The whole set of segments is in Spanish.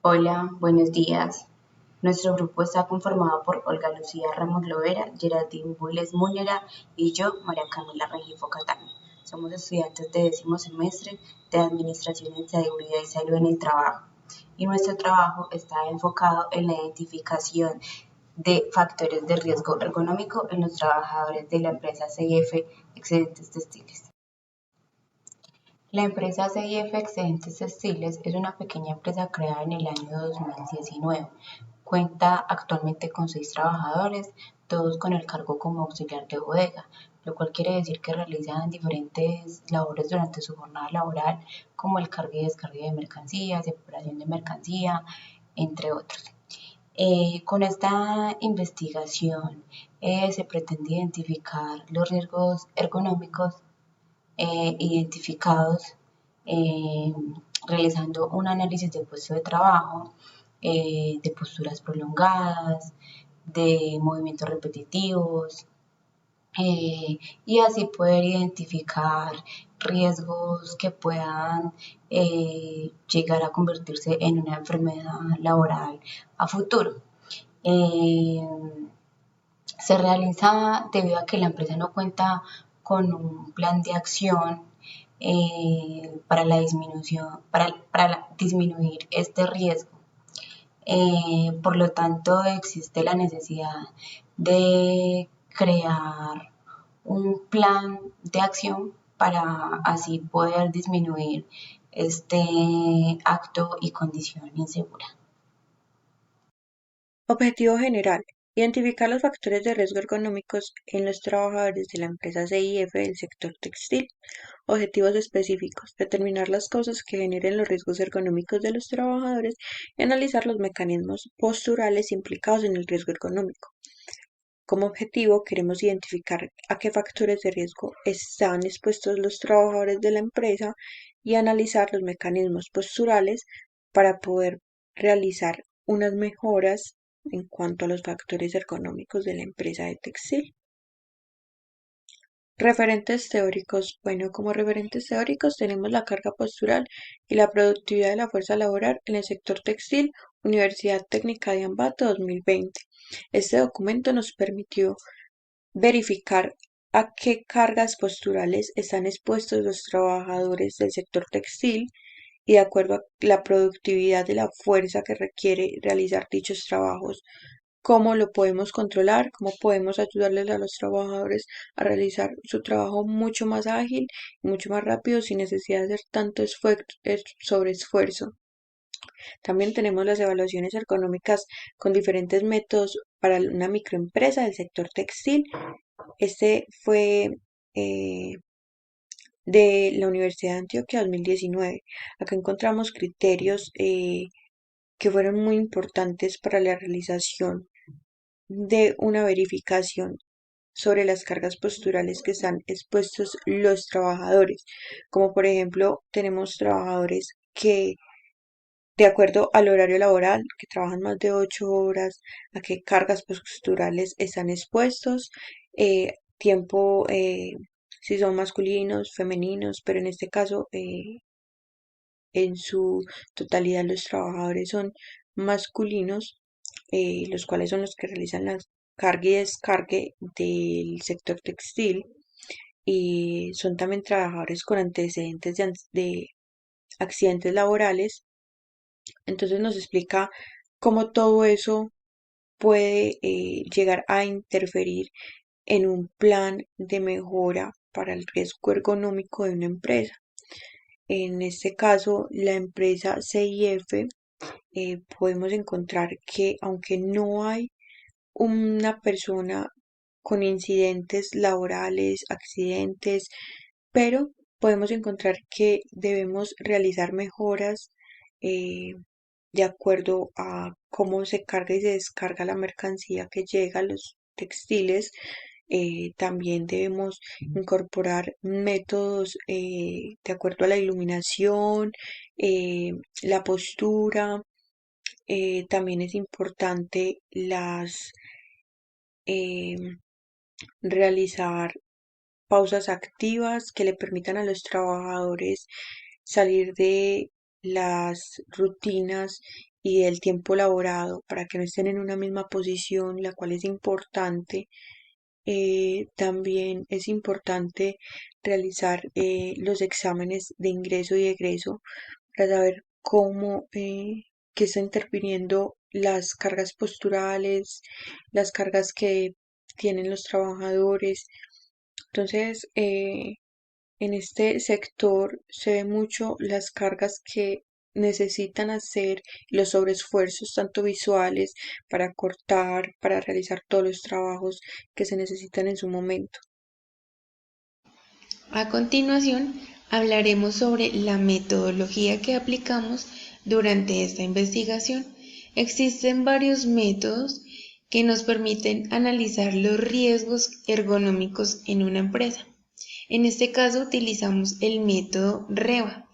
Hola, buenos días. Nuestro grupo está conformado por Olga Lucía Ramos Lovera, Geraldine Builes Muñera y yo, María Camila Rengifo Cataño. Somos estudiantes de décimo semestre de Administración en Seguridad y Salud en el Trabajo. Y nuestro trabajo está enfocado en la identificación de factores de riesgo ergonómico en los trabajadores de la empresa CIF Excedentes Textiles. La empresa CIF Excedentes Textiles es una pequeña empresa creada en el año 2019. Cuenta actualmente con 6 trabajadores, todos con el cargo como auxiliar de bodega, lo cual quiere decir que realizan diferentes labores durante su jornada laboral, como el cargue y descargue de mercancías, separación de mercancía, entre otros. Con esta investigación se pretende identificar los riesgos ergonómicos identificados eh, realizando un análisis de puesto de trabajo, de posturas prolongadas, de movimientos repetitivos, y así poder identificar riesgos que puedan llegar a convertirse en una enfermedad laboral a futuro. Eh, Se realiza debido a que la empresa no cuenta con un plan de acción para la disminución, disminuir este riesgo. Por lo tanto, existe la necesidad de crear un plan de acción para así poder disminuir este acto y condición insegura. Objetivo general: identificar los factores de riesgo ergonómicos en los trabajadores de la empresa CIF del sector textil. Objetivos específicos: determinar las causas que generen los riesgos ergonómicos de los trabajadores y analizar los mecanismos posturales implicados en el riesgo ergonómico. Como objetivo, queremos identificar a qué factores de riesgo están expuestos los trabajadores de la empresa y analizar los mecanismos posturales para poder realizar unas mejoras en cuanto a los factores ergonómicos de la empresa de textil. Referentes teóricos. Bueno, como referentes teóricos tenemos la carga postural y la productividad de la fuerza laboral en el sector textil, Universidad Técnica de Ambato 2020. Este documento nos permitió verificar a qué cargas posturales están expuestos los trabajadores del sector textil y de acuerdo a la productividad de la fuerza que requiere realizar dichos trabajos, cómo lo podemos controlar, cómo podemos ayudarles a los trabajadores a realizar su trabajo mucho más ágil y mucho más rápido sin necesidad de hacer tanto sobre esfuerzo. También tenemos las evaluaciones ergonómicas con diferentes métodos para una microempresa del sector textil. Este fue eh, de la Universidad de Antioquia 2019. Acá encontramos criterios que fueron muy importantes para la realización de una verificación sobre las cargas posturales que están expuestos los trabajadores, como por ejemplo tenemos trabajadores que de acuerdo al horario laboral, que trabajan más de 8 horas, a qué cargas posturales están expuestos, tiempo, si son masculinos, femeninos, pero en este caso, en su totalidad, los trabajadores son masculinos, los cuales son los que realizan la carga y descargue del sector textil y son también trabajadores con antecedentes de accidentes laborales. Entonces nos explica cómo todo eso puede llegar a interferir en un plan de mejora para el riesgo ergonómico de una empresa. En este caso, la empresa CIF, podemos encontrar que aunque no hay una persona con incidentes laborales, accidentes, pero podemos encontrar que debemos realizar mejoras eh, de acuerdo a cómo se carga y se descarga la mercancía que llega a los textiles. También debemos incorporar métodos de acuerdo a la iluminación, la postura. También es importante em, realizar pausas activas que le permitan a los trabajadores salir de las rutinas y el tiempo laborado para que no estén en una misma posición, la cual es importante. También es importante realizar los exámenes de ingreso y egreso para saber cómo que está interviniendo las cargas posturales, las cargas que tienen los trabajadores. Entonces, en este sector se ve mucho las cargas que necesitan hacer, los sobreesfuerzos tanto visuales para cortar, para realizar todos los trabajos que se necesitan en su momento. A continuación, hablaremos sobre la metodología que aplicamos durante esta investigación. Existen varios métodos que nos permiten analizar los riesgos ergonómicos en una empresa. En este caso utilizamos el método REVA.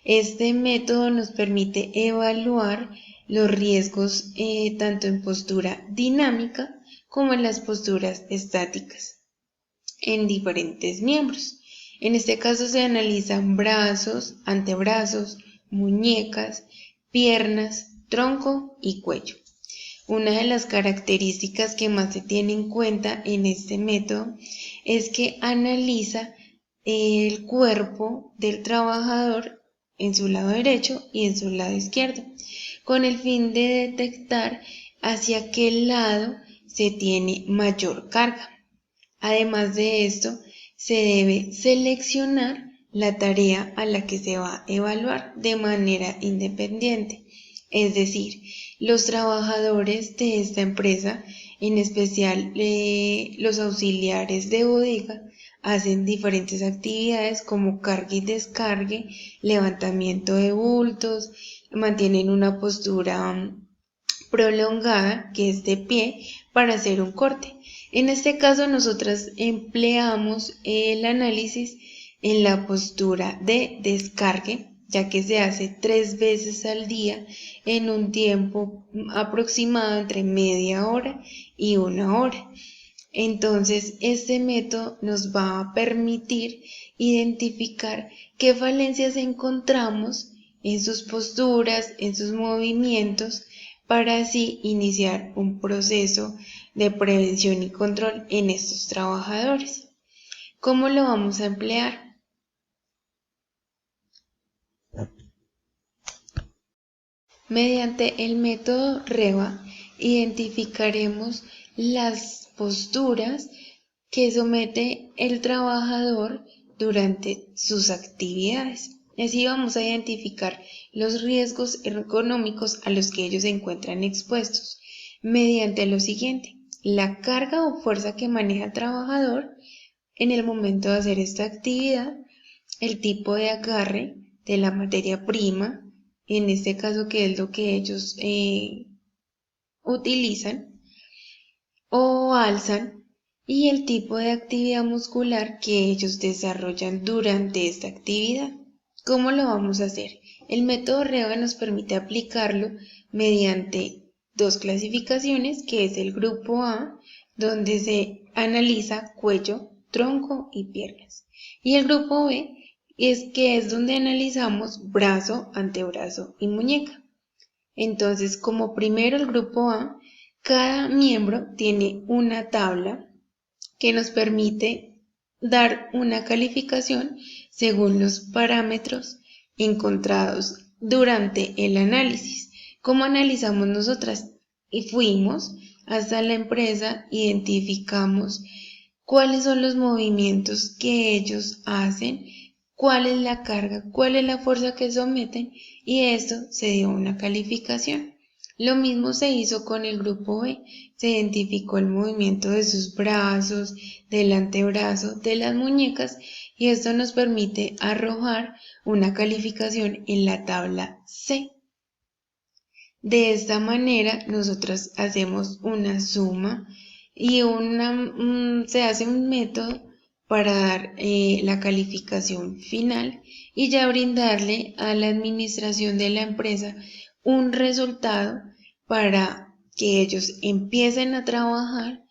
Este método nos permite evaluar los riesgos tanto en postura dinámica como en las posturas estáticas en diferentes miembros. En este caso se analizan brazos, antebrazos, muñecas, piernas, tronco y cuello. Una de las características que más se tiene en cuenta en este método es que analiza el cuerpo del trabajador en su lado derecho y en su lado izquierdo, con el fin de detectar hacia qué lado se tiene mayor carga. Además de esto, se debe seleccionar la tarea a la que se va a evaluar de manera independiente. Es decir, los trabajadores de esta empresa, en especial los auxiliares de bodega, hacen diferentes actividades como carga y descargue, levantamiento de bultos, mantienen una postura prolongada, que es de pie, para hacer un corte. En este caso, nosotras empleamos el análisis en la postura de descargue, ya que se hace 3 veces al día en un tiempo aproximado entre media hora y 1 hora. Entonces, este método nos va a permitir identificar qué falencias encontramos en sus posturas, en sus movimientos, para así iniciar un proceso de prevención y control en estos trabajadores. ¿Cómo lo vamos a emplear? Mediante el método REVA identificaremos las posturas que somete el trabajador durante sus actividades. Así vamos a identificar los riesgos ergonómicos a los que ellos se encuentran expuestos mediante lo siguiente: la carga o fuerza que maneja el trabajador en el momento de hacer esta actividad, el tipo de agarre de la materia prima, en este caso que es lo que ellos utilizan o alzan, y el tipo de actividad muscular que ellos desarrollan durante esta actividad. ¿Cómo lo vamos a hacer? El método REVA nos permite aplicarlo mediante dos clasificaciones, que es el grupo A, donde se analiza cuello, tronco y piernas, y el grupo B es donde analizamos brazo, antebrazo y muñeca. Entonces, como primero el grupo A, cada miembro tiene una tabla que nos permite dar una calificación según los parámetros encontrados durante el análisis. ¿Cómo analizamos nosotras? Y fuimos hasta la empresa, identificamos cuáles son los movimientos que ellos hacen, cuál es la carga, cuál es la fuerza que someten, y esto se dio una calificación. Lo mismo se hizo con el grupo B, se identificó el movimiento de sus brazos, del antebrazo, de las muñecas, y esto nos permite arrojar una calificación en la tabla C. De esta manera, nosotros hacemos una suma y se hace un método para dar la calificación final y ya brindarle a la administración de la empresa un resultado para que ellos empiecen a trabajar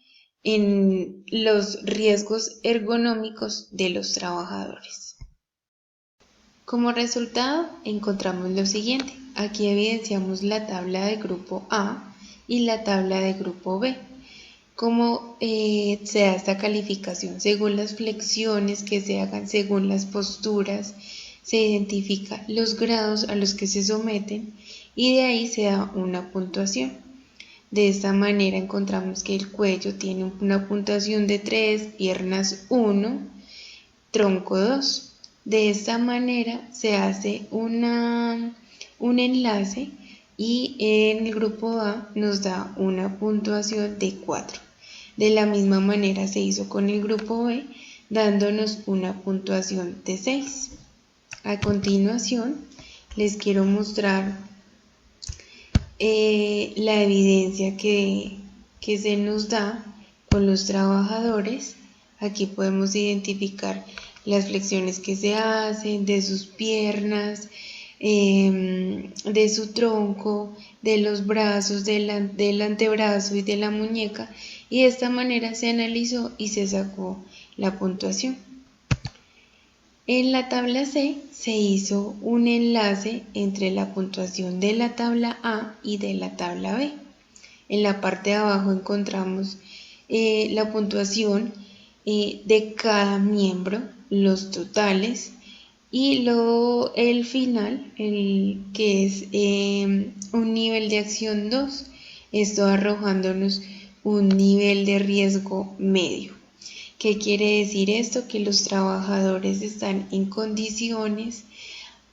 en los riesgos ergonómicos de los trabajadores. Como resultado, encontramos lo siguiente: aquí evidenciamos la tabla de grupo A y la tabla de grupo B. ¿Cómo se da esta calificación? Según las flexiones que se hagan, según las posturas, se identifica los grados a los que se someten y de ahí se da una puntuación. De esta manera encontramos que el cuello tiene una puntuación de 3, piernas 1, tronco 2. De esta manera se hace un enlace y en el grupo A nos da una puntuación de 4. De la misma manera se hizo con el grupo B, dándonos una puntuación de 6. A continuación, les quiero mostrar la evidencia que se nos da con los trabajadores. Aquí podemos identificar las flexiones que se hacen de sus piernas, de su tronco, de los brazos, del antebrazo y de la muñeca, y de esta manera se analizó y se sacó la puntuación. En la tabla C se hizo un enlace entre la puntuación de la tabla A y de la tabla B. En la parte de abajo encontramos la puntuación de cada miembro, los totales, y el final, que es un nivel de acción 2, esto arrojándonos un nivel de riesgo medio. ¿Qué quiere decir esto? Que los trabajadores están en condiciones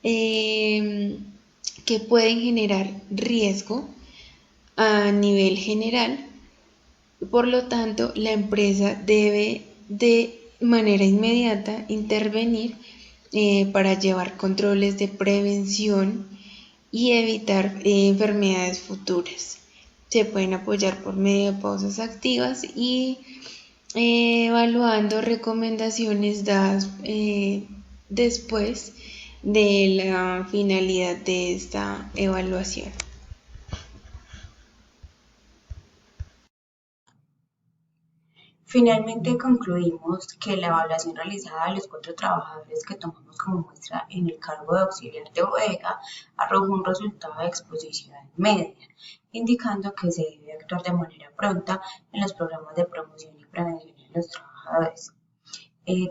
que pueden generar riesgo a nivel general. Por lo tanto, la empresa debe de manera inmediata intervenir para llevar controles de prevención y evitar enfermedades futuras. Se pueden apoyar por medio de pausas activas y evaluando recomendaciones dadas después de la finalidad de esta evaluación. Finalmente concluimos que la evaluación realizada de los 4 trabajadores que tomamos como muestra en el cargo de auxiliar de bodega arrojó un resultado de exposición media, indicando que se debe actuar de manera pronta en los programas de promoción y prevención de los trabajadores.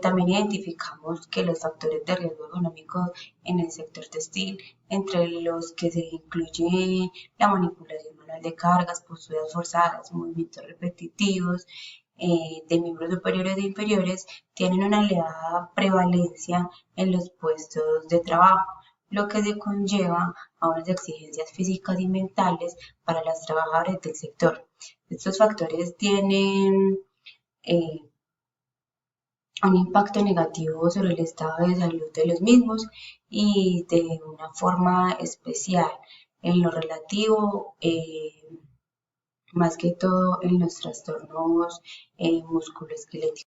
También identificamos que los factores de riesgo económico en el sector textil, entre los que se incluye la manipulación manual de cargas, posturas forzadas, movimientos repetitivos de miembros superiores e inferiores, tienen una elevada prevalencia en los puestos de trabajo, lo que se conlleva a unas exigencias físicas y mentales para los trabajadores del sector. Estos factores tienen un impacto negativo sobre el estado de salud de los mismos y de una forma especial en lo relativo, más que todo en los trastornos musculoesqueléticos.